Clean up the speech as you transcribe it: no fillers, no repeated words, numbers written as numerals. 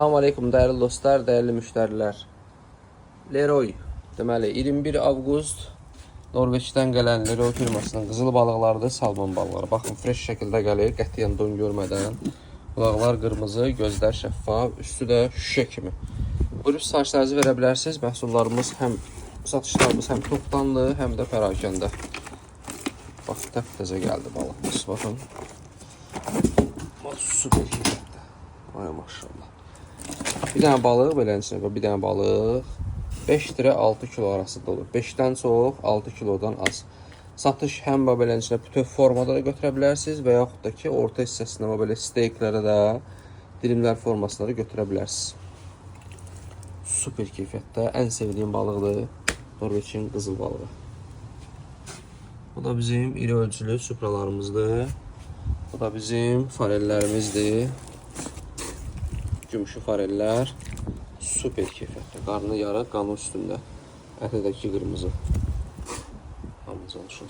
Salam aleykum dəyərli dostlar, dəyərli müştərilər. Leroy, deməli 21 avqust Norveçdən gələn Leroy firmasının qızıl balıqlarıdır, salmon balıqları. Baxın, fresh şəkildə gəlir, qətiyyən don görmədən. Qulaqlar qırmızı, gözlər şəffaf, üstü də şüşə kimi. Buyurub sifarişlərinizi verə bilərsiniz. Məhsullarımız həm satışlarımız həm topdanlı, həm də pərakəndə. Bax, təptəzə gəldi balıqımız. Baxın. Super keyifli. Ay maşallah. Bir dənə balıq belə içində, bir dənə balıq 5 lirə 6 kilo arasında olur. 5-dən çox, 6 kilodan az. Satış həm belə içində bütöv formada da götürə bilərsiniz və yaxud da ki, orta hissəsində belə steyklərə də dilimlər formasında da götürə bilərsiniz. Super keyfiyyətdə, ən sevdiyim balıqdır. Norveçin qızıl balığı. Bu da bizim iri ölçülü supralarımızdır. Bu da bizim farellərimizdir. Gümüşü farellər. Super keyfiyyətli. Qarnı yarıq, qanı üstündə. Əti də ki qırmızı. Hamınız olsun.